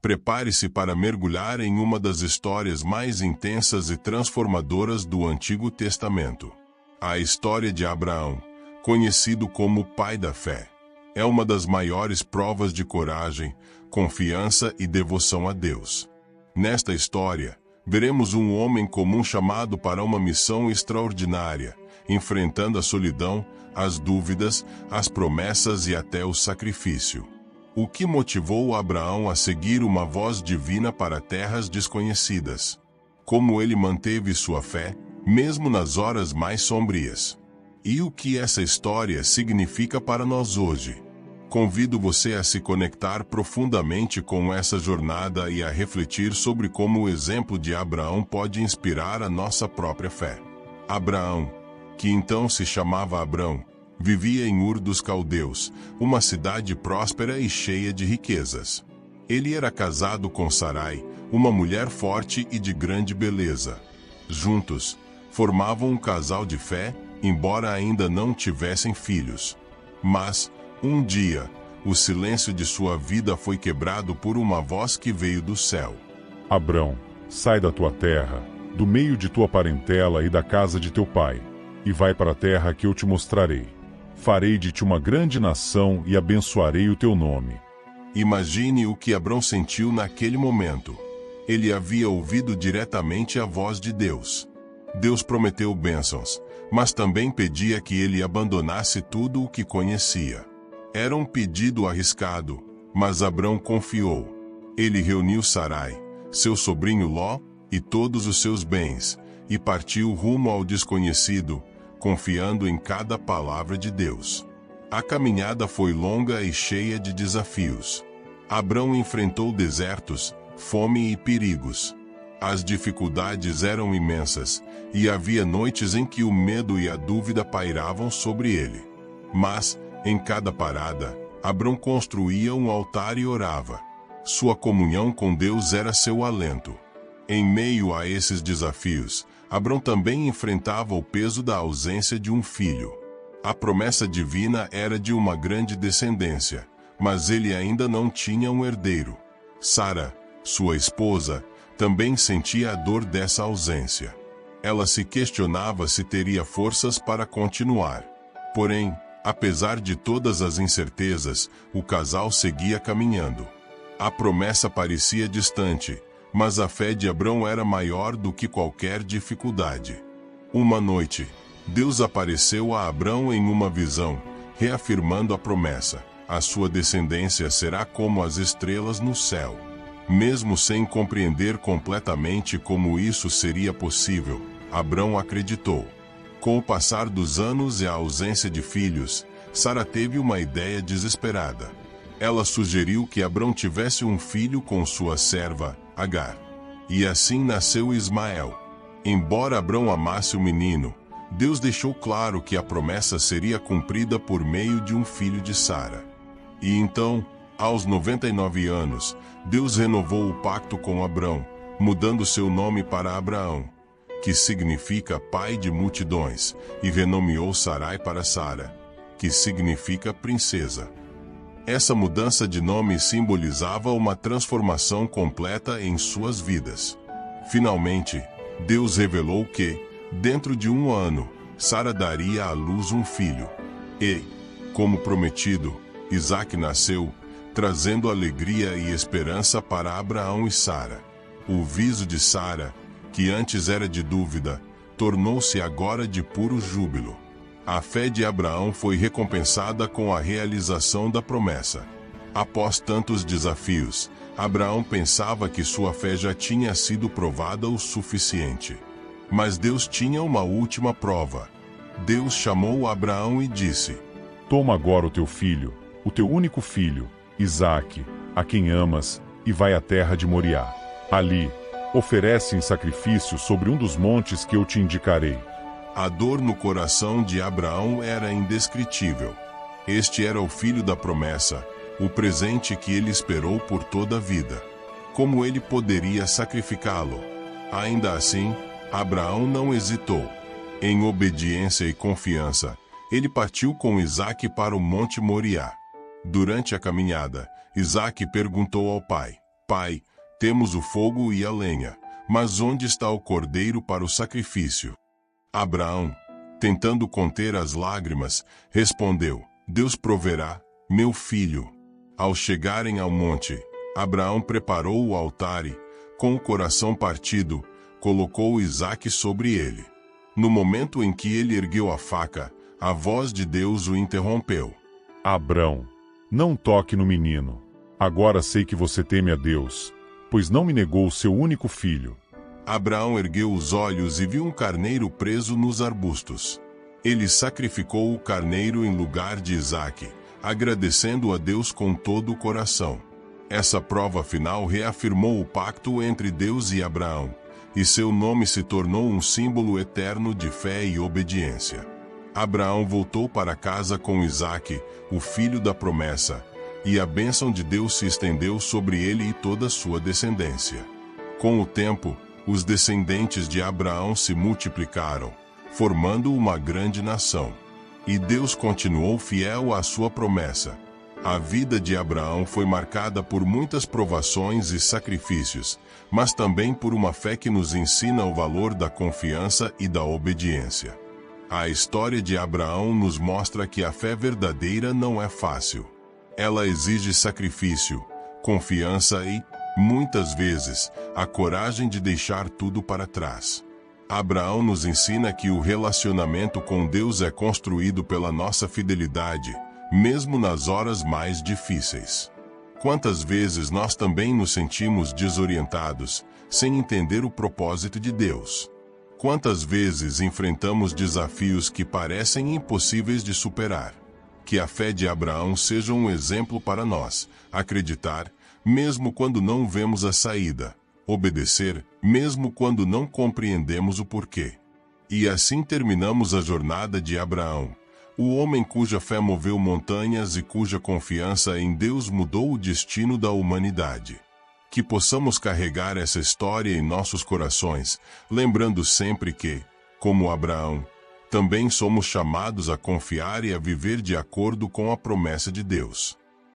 Prepare-se para mergulhar em uma das histórias mais intensas e transformadoras do Antigo Testamento. A história de Abraão, conhecido como o pai da fé, é uma das maiores provas de coragem, confiança e devoção a Deus. Nesta história, veremos um homem comum chamado para uma missão extraordinária, enfrentando a solidão, as dúvidas, as promessas e até o sacrifício. O que motivou Abraão a seguir uma voz divina para terras desconhecidas? Como ele manteve sua fé, mesmo nas horas mais sombrias? E o que essa história significa para nós hoje? Convido você a se conectar profundamente com essa jornada e a refletir sobre como o exemplo de Abraão pode inspirar a nossa própria fé. Abraão, que então se chamava Abrão, vivia em Ur dos Caldeus, uma cidade próspera e cheia de riquezas. Ele era casado com Sarai, uma mulher forte e de grande beleza. Juntos, formavam um casal de fé, embora ainda não tivessem filhos. Mas, um dia, o silêncio de sua vida foi quebrado por uma voz que veio do céu. Abrão, sai da tua terra, do meio de tua parentela e da casa de teu pai, e vai para a terra que eu te mostrarei. Farei de ti uma grande nação e abençoarei o teu nome. Imagine o que Abrão sentiu naquele momento. Ele havia ouvido diretamente a voz de Deus. Deus prometeu bênçãos, mas também pedia que ele abandonasse tudo o que conhecia. Era um pedido arriscado, mas Abrão confiou. Ele reuniu Sarai, seu sobrinho Ló, e todos os seus bens, e partiu rumo ao desconhecido, confiando em cada palavra de Deus. A caminhada foi longa e cheia de desafios. Abrão enfrentou desertos, fome e perigos. As dificuldades eram imensas, e havia noites em que o medo e a dúvida pairavam sobre ele. Mas, em cada parada, Abrão construía um altar e orava. Sua comunhão com Deus era seu alento. Em meio a esses desafios, Abrão também enfrentava o peso da ausência de um filho. A promessa divina era de uma grande descendência, mas ele ainda não tinha um herdeiro. Sara, sua esposa, também sentia a dor dessa ausência. Ela se questionava se teria forças para continuar. Porém, apesar de todas as incertezas, o casal seguia caminhando. A promessa parecia distante, mas a fé de Abrão era maior do que qualquer dificuldade. Uma noite, Deus apareceu a Abrão em uma visão, reafirmando a promessa: a sua descendência será como as estrelas no céu. Mesmo sem compreender completamente como isso seria possível, Abrão acreditou. Com o passar dos anos e a ausência de filhos, Sara teve uma ideia desesperada. Ela sugeriu que Abrão tivesse um filho com sua serva, Agar. E assim nasceu Ismael. Embora Abrão amasse o menino, Deus deixou claro que a promessa seria cumprida por meio de um filho de Sara. E então, aos 99 anos, Deus renovou o pacto com Abrão, mudando seu nome para Abraão, que significa pai de multidões, e renomeou Sarai para Sara, que significa princesa. Essa mudança de nome simbolizava uma transformação completa em suas vidas. Finalmente, Deus revelou que, dentro de 1 ano, Sara daria à luz um filho. E, como prometido, Isaque nasceu, trazendo alegria e esperança para Abraão e Sara. O viso de Sara, que antes era de dúvida, tornou-se agora de puro júbilo. A fé de Abraão foi recompensada com a realização da promessa. Após tantos desafios, Abraão pensava que sua fé já tinha sido provada o suficiente. Mas Deus tinha uma última prova. Deus chamou Abraão e disse: Toma agora o teu filho, o teu único filho, Isaque, a quem amas, e vai à terra de Moriá. Ali, oferece em sacrifício sobre um dos montes que eu te indicarei. A dor no coração de Abraão era indescritível. Este era o filho da promessa, o presente que ele esperou por toda a vida. Como ele poderia sacrificá-lo? Ainda assim, Abraão não hesitou. Em obediência e confiança, ele partiu com Isaque para o Monte Moriá. Durante a caminhada, Isaque perguntou ao pai: Pai, temos o fogo e a lenha, mas onde está o cordeiro para o sacrifício? Abraão, tentando conter as lágrimas, respondeu: Deus proverá, meu filho. Ao chegarem ao monte, Abraão preparou o altar e, com o coração partido, colocou Isaque sobre ele. No momento em que ele ergueu a faca, a voz de Deus o interrompeu. Abrão, não toque no menino. Agora sei que você teme a Deus, pois não me negou o seu único filho. Abraão ergueu os olhos e viu um carneiro preso nos arbustos. Ele sacrificou o carneiro em lugar de Isaque, agradecendo a Deus com todo o coração. Essa prova final reafirmou o pacto entre Deus e Abraão, e seu nome se tornou um símbolo eterno de fé e obediência. Abraão voltou para casa com Isaque, o filho da promessa, e a bênção de Deus se estendeu sobre ele e toda a sua descendência. Com o tempo, os descendentes de Abraão se multiplicaram, formando uma grande nação. E Deus continuou fiel à sua promessa. A vida de Abraão foi marcada por muitas provações e sacrifícios, mas também por uma fé que nos ensina o valor da confiança e da obediência. A história de Abraão nos mostra que a fé verdadeira não é fácil. Ela exige sacrifício, confiança e, muitas vezes, a coragem de deixar tudo para trás. Abraão nos ensina que o relacionamento com Deus é construído pela nossa fidelidade, mesmo nas horas mais difíceis. Quantas vezes nós também nos sentimos desorientados, sem entender o propósito de Deus? Quantas vezes enfrentamos desafios que parecem impossíveis de superar? Que a fé de Abraão seja um exemplo para nós, acreditar, mesmo quando não vemos a saída, obedecer, mesmo quando não compreendemos o porquê. E assim terminamos a jornada de Abraão, o homem cuja fé moveu montanhas e cuja confiança em Deus mudou o destino da humanidade. Que possamos carregar essa história em nossos corações, lembrando sempre que, como Abraão, também somos chamados a confiar e a viver de acordo com a promessa de Deus.